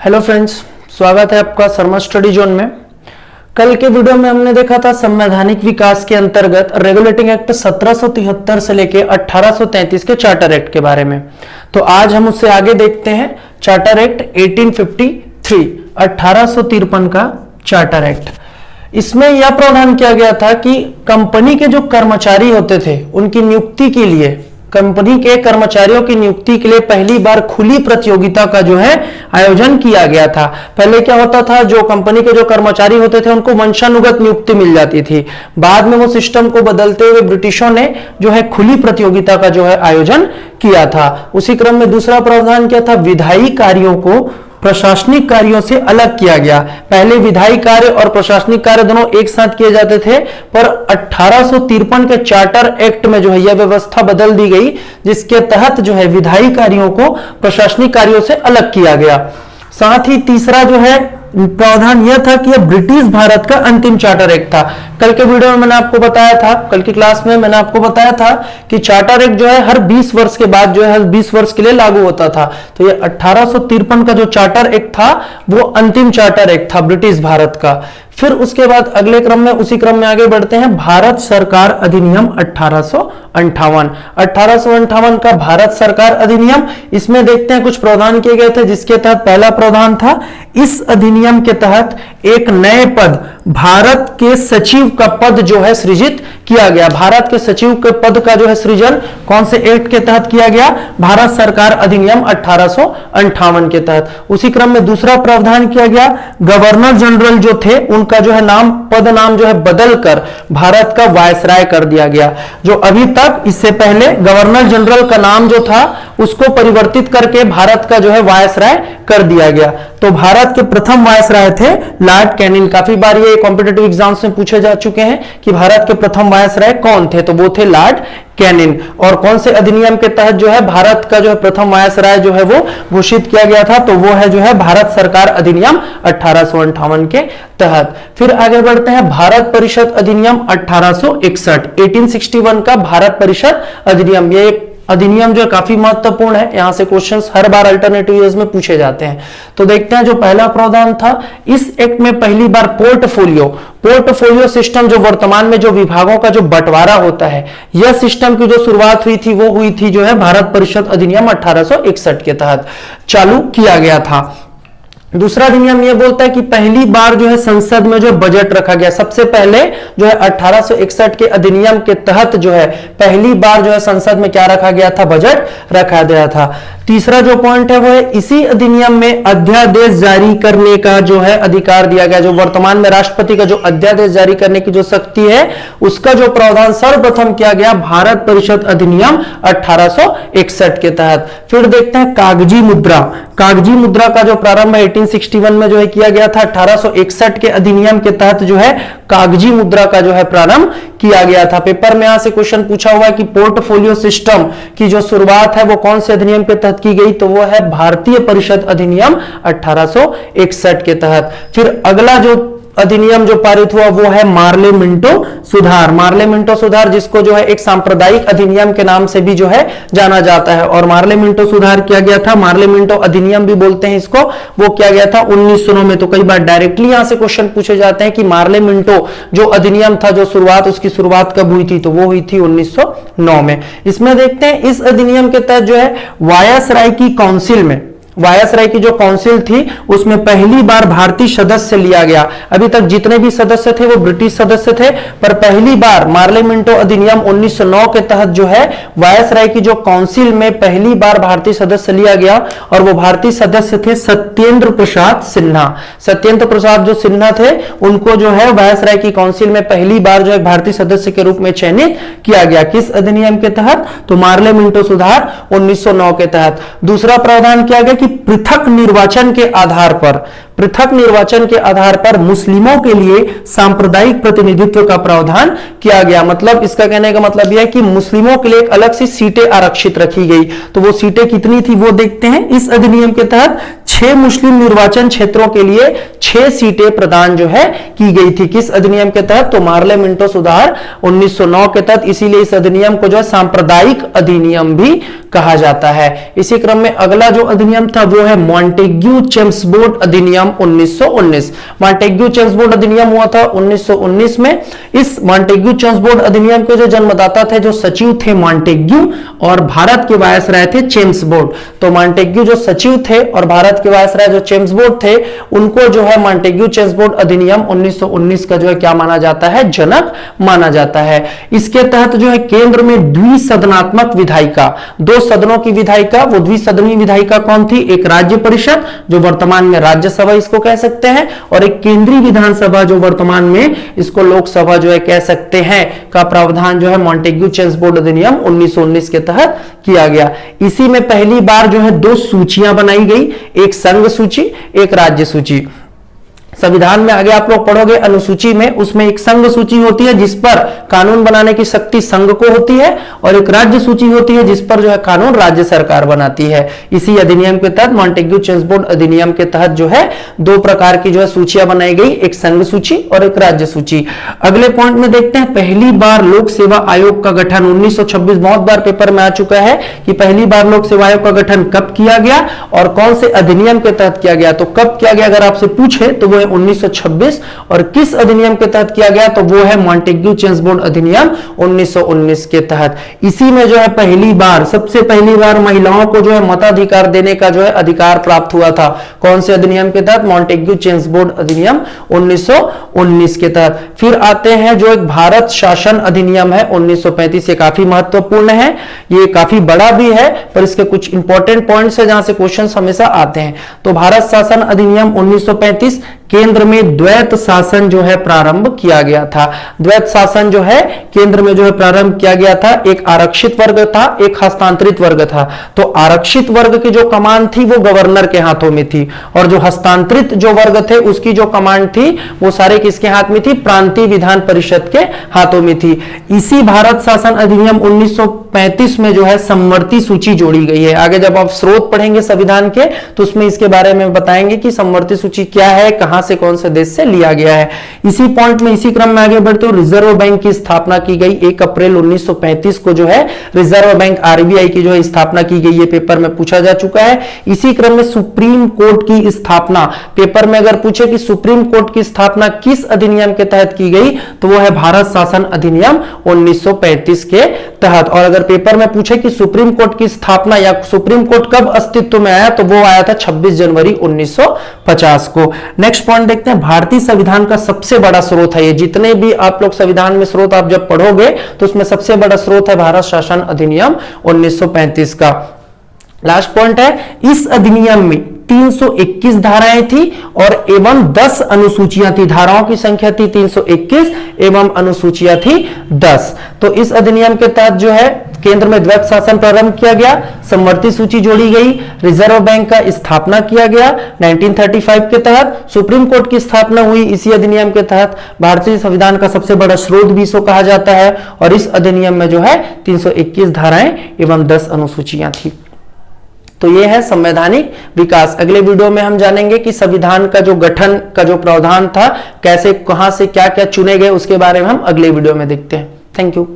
Hello friends, स्वागत है आपका शर्मा स्टडी जोन में। कल के वीडियो में हमने देखा था संवैधानिक विकास के अंतर्गत रेगुलेटिंग एक्ट 1773 से लेके 1833 के चार्टर एक्ट के बारे में। तो आज हम उससे आगे देखते हैं चार्टर एक्ट 1853, 1853 का चार्टर एक्ट। इसमें यह प्रावधान किया गया था कि कंपनी के जो कर्मचारी होते थे उनकी नियुक्ति के लिए, कंपनी के कर्मचारियों की नियुक्ति के लिए पहली बार खुली प्रतियोगिता का जो है आयोजन किया गया था। पहले क्या होता था, जो कंपनी के जो कर्मचारी होते थे उनको वंशानुगत नियुक्ति मिल जाती थी। बाद में वो सिस्टम को बदलते हुए ब्रिटिशों ने जो है खुली प्रतियोगिता का जो है आयोजन किया था। उसी क्रम में दूसरा प्रावधान क्या था, विधायी कार्यों को प्रशासनिक कार्यों से अलग किया गया। पहले विधायी कार्य और प्रशासनिक कार्य दोनों एक साथ किए जाते थे, पर 1853 के चार्टर एक्ट में जो है यह व्यवस्था बदल दी गई, जिसके तहत जो है विधायी कार्यों को प्रशासनिक कार्यों से अलग किया गया। साथ ही तीसरा जो है प्रावधान यह था कि यह ब्रिटिश भारत का अंतिम चार्टर एक्ट था। कल के वीडियो में मैंने आपको बताया था, कल की क्लास में मैंने आपको बताया था कि चार्टर एक्ट जो है हर 20 वर्ष के बाद जो है हर 20 वर्ष के लिए लागू होता था। तो यह 1853 का जो चार्टर एक्ट था वो अंतिम चार्टर एक्ट था ब्रिटिश भारत का। फिर उसके बाद अगले क्रम में, उसी क्रम में आगे बढ़ते हैं, भारत सरकार अधिनियम 1858 का भारत सरकार अधिनियम। इसमें देखते हैं कुछ प्रावधान किए गए थे, जिसके तहत पहला प्रावधान था, इस अधिनियम के तहत एक नए पद, भारत के सचिव का पद जो है सृजित किया गया। भारत के सचिव के पद का जो है सृजन कौन से एक्ट के तहत किया गया, भारत सरकार अधिनियम 1858 के तहत। उसी क्रम में दूसरा प्रावधान किया गया, गवर्नर जनरल जो थे उनका जो है नाम, पद नाम जो है बदलकर भारत का वायसराय कर दिया गया। जो अभी तक, इससे पहले गवर्नर जनरल का नाम जो था उसको परिवर्तित करके भारत का जो है वायसराय कर दिया गया। तो भारत के प्रथम वायसराय थे लॉर्ड कैनिंग। काफी बार ये कॉम्पिटिटिव एग्जाम्स में पूछे जा चुके हैं कि भारत के प्रथम वायसराय कौन थे, तो वो थे लॉर्ड कैनिंग। और कौन से अधिनियम के तहत जो है भारत का जो है प्रथम वायसराय जो है वो घोषित किया गया था, तो वो है जो है भारत सरकार अधिनियम 1858 के तहत। फिर आगे बढ़ते हैं, भारत परिषद अधिनियम 1861 का भारत परिषद अधिनियम। ये एक अधिनियम जो काफी महत्वपूर्ण है, यहां से क्वेश्चंस हर बार अल्टरनेटिव ईयर्स में पूछे जाते हैं। तो देखते हैं, जो पहला प्रावधान था, इस एक्ट में पहली बार पोर्टफोलियो सिस्टम, जो वर्तमान में जो विभागों का जो बंटवारा होता है, यह सिस्टम की जो शुरुआत हुई थी वो हुई थी जो है भारत परिषद अधिनियम 1861 के तहत चालू किया गया था। दूसरा अधिनियम यह बोलता है कि पहली बार जो है संसद में जो बजट रखा गया। सबसे पहले जो है 1861 के अधिनियम के तहत जो है पहली बार जो है संसद में क्या रखा गया था, बजट रखा गया था। तीसरा जो पॉइंट है वो है, इसी अधिनियम में अध्यादेश जारी करने का जो है अधिकार दिया गया। जो वर्तमान में राष्ट्रपति का जो अध्यादेश जारी करने की जो शक्ति है, उसका जो प्रावधान सर्वप्रथम किया गया भारत परिषद अधिनियम 1861 के तहत। फिर देखते हैं कागजी मुद्रा का जो प्रारंभ 1861 में जो है किया गया था। 1861 के अधिनियम के तहत जो है कागजी मुद्रा का जो है प्रारंभ किया गया था। पेपर में यहां से क्वेश्चन पूछा हुआ है कि पोर्टफोलियो सिस्टम की जो शुरुआत है वो कौन से अधिनियम के तहत की गई, तो वो है भारतीय परिषद अधिनियम 1861 के तहत। फिर अगला जो अधिनियम जो पारित हुआ वो है मार्ले मिंटो सुधार, जिसको जो है एक सांप्रदायिक अधिनियम के नाम से भी जो है जाना जाता है। और मार्ले मिंटो सुधार किया गया था, मार्ले मिंटो अधिनियम भी बोलते हैं इसको, वो किया गया था 1909 में। तो कई बार डायरेक्टली यहां से क्वेश्चन पूछे जाते हैं कि मार्ले मिंटो जो अधिनियम था, जो शुरुआत, उसकी शुरुआत कब हुई थी, तो वो हुई थी 1909 में। इसमें देखते हैं, इस अधिनियम के तहत जो है वायसराय की जो काउंसिल थी उसमें पहली बार भारतीय सदस्य लिया गया। अभी तक जितने भी सदस्य थे वो ब्रिटिश सदस्य थे, पर पहली बार मार्ले मिंटो अधिनियम 1909 के तहत जो है वायसराय की जो काउंसिल में पहली बार भारतीय सदस्य लिया गया। और वो भारतीय सदस्य थे सत्येंद्र प्रसाद सिन्हा थे, उनको जो है वायसराय की काउंसिल में पहली बार जो है भारतीय सदस्य के रूप में चयनित किया गया। किस अधिनियम के तहत, तो मार्ले मिंटो सुधार 1909 के तहत। दूसरा प्रावधान किया गया कि पृथक निर्वाचन के आधार पर पृथक निर्वाचन के आधार पर मुस्लिमों के लिए सांप्रदायिक प्रतिनिधित्व का प्रावधान किया गया। मतलब इसका कहने का मतलब यह है कि मुस्लिमों के लिए एक अलग सी सीटें आरक्षित रखी गई। तो वो सीटें कितनी थी वो देखते हैं। इस अधिनियम के तहत 6 मुस्लिम निर्वाचन क्षेत्रों के लिए 6 सीटें प्रदान जो है की गई थी। किस अधिनियम के तहत? तो मार्ले मिंटो सुधार 1909 के तहत। इसीलिए इस अधिनियम को जो है सांप्रदायिक अधिनियम भी कहा जाता है। इसी क्रम में अगला जो अधिनियम था वो है मॉन्टेग्यू चेम्सफोर्ड अधिनियम 1919। मॉन्टेग्यू चेम्सफोर्ड अधिनियम हुआ था 1919 में। इस मॉन्टेग्यू चेम्सफोर्ड अधिनियम के जो जन्मदाता थे, जो सचिव थे मॉन्टेग्यू, और भारत के वायसराय थे चेम्सफोर्ड। तो मॉन्टेग्यू जो सचिव थे और भारत के वायसराय जो चेम्सफोर्ड थे, उनको जो है मॉन्टेग्यू चेम्सफोर्ड अधिनियम 1919 का जो है क्या माना जाता है? जनक माना जाता है। इसके तहत जो है केंद्र में द्विसदनात्मक विधायिका, 2 सदनों की विधायिका, वो द्विसदनीय विधायिका कौन थी? एक राज्य परिषद जो वर्तमान में राज्यसभा इसको कह सकते हैं, और एक केंद्रीय विधानसभा जो वर्तमान में इसको लोकसभा जो है कह सकते हैं, का प्रावधान जो है मॉन्टेग्यू चेम्सफोर्ड अधिनियम 1919 के तहत किया गया। इसी में पहली बार जो है 2 सूचियां बनाई गई, एक संघ सूची, एक राज्य सूची। संविधान में आगे आप लोग पढ़ोगे अनुसूची में, उसमें एक संघ सूची होती है जिस पर कानून बनाने की शक्ति संघ को होती है, और एक राज्य सूची होती है जिस पर जो है कानून राज्य सरकार बनाती है। इसी अधिनियम के तहत मॉन्टेग्यू चेम्सफोर्ड अधिनियम के तहत जो है 2 प्रकार की जो है सूचियां बनाई गई, एक संघ सूची और एक राज्य सूची। अगले पॉइंट में देखते हैं पहली बार लोक सेवा आयोग का गठन 1926। बहुत बार पेपर में आ चुका है कि पहली बार लोक सेवा आयोग का गठन कब किया गया और कौन से अधिनियम के तहत किया गया। तो कब किया गया अगर आपसे पूछे तो वो 1926, और किस अधिनियम के तहत किया गया? तो वो है मॉन्टेग्यू चेम्सफोर्ड अधिनियम 1919 के तहत। इसी में जो है पहली बार, सबसे पहली बार महिलाओं को जो है मताधिकार देने का जो है अधिकार प्राप्त हुआ था। कौन से अधिनियम के तहत? मॉन्टेग्यू चेम्सफोर्ड अधिनियम 1919 के तहत। फिर आते हैं जो एक भारत शासन अधिनियम है 1935। ये काफी महत्वपूर्ण है, ये काफी बड़ा भी है, पर इसके कुछ इंपॉर्टेंट पॉइंट्स है जहां से क्वेश्चंस हमेशा आते हैं। तो भारत शासन अधिनियम 1935, केंद्र में द्वैत शासन जो है प्रारंभ किया गया था। द्वैत शासन जो है केंद्र में जो है प्रारंभ किया गया था। एक आरक्षित वर्ग था, एक हस्तांतरित वर्ग था। तो आरक्षित वर्ग की जो कमान थी वो गवर्नर के हाथों में थी, और जो हस्तांतरित जो वर्ग थे उसकी जो कमांड थी वो सारे किसके हाथ में थी? प्रांतीय विधान परिषद के हाथों में थी। इसी भारत शासन अधिनियम 1935 में जो है समवर्ती सूची जोड़ी गई है। आगे जब आप स्रोत पढ़ेंगे संविधान के तो उसमें इसके बारे में बताएंगे कि समवर्ती सूची क्या है, कहां से कौन से देश से लिया गया है। इसी पॉइंट में, इसी क्रम में आगे बढ़ते हुए रिजर्व बैंक की स्थापना की गई 1 अप्रैल 1935 को जो है रिजर्व बैंक आरबीआई की जो है स्थापना की गई। ये पेपर में पूछा जा चुका है। इसी क्रम में सुप्रीम कोर्ट की स्थापना, पेपर में अगर पूछे कि सुप्रीम कोर्ट की स्थापना किस अधिनियम के तहत की गई तो वो है भारत शासन अधिनियम 1935 के तहत। और अगर पेपर में पूछे कि सुप्रीम कोर्ट की स्थापना या सुप्रीम कोर्ट कब अस्तित्व में आया तो वो आया था 26 जनवरी 1950 को। नेक्स्ट पॉइंट देखते हैं, भारतीय संविधान का सबसे बड़ा स्रोत है। ये जितने भी आप लोग संविधान में स्रोत आप जब पढ़ोगे तो उसमें सबसे बड़ा स्रोत है भारत शासन अधिनियम 1935 का। लास्ट पॉइंट है, इस अधिनियम में 321 धाराएं थी और एवं 10 अनुसूचियां थी। धाराओं की संख्या थी 321 एवं अनुसूचियां थी 10। तो इस अधिनियम के तहत जो है केंद्र में द्वैत शासन प्रारंभ किया गया, समवर्ती सूची जोड़ी गई, रिजर्व बैंक का स्थापना किया गया 1935 के तहत, सुप्रीम कोर्ट की स्थापना हुई इसी अधिनियम के तहत, भारतीय संविधान का सबसे बड़ा स्रोत भी इसको कहा जाता है, और इस अधिनियम में जो है 321 धाराएं एवं 10 अनुसूचियां थी। तो ये है संवैधानिक विकास। अगले वीडियो में हम जानेंगे कि संविधान का जो गठन का जो प्रावधान था, कैसे, कहां से क्या क्या चुने गए, उसके बारे में हम अगले वीडियो में देखते हैं। Thank you.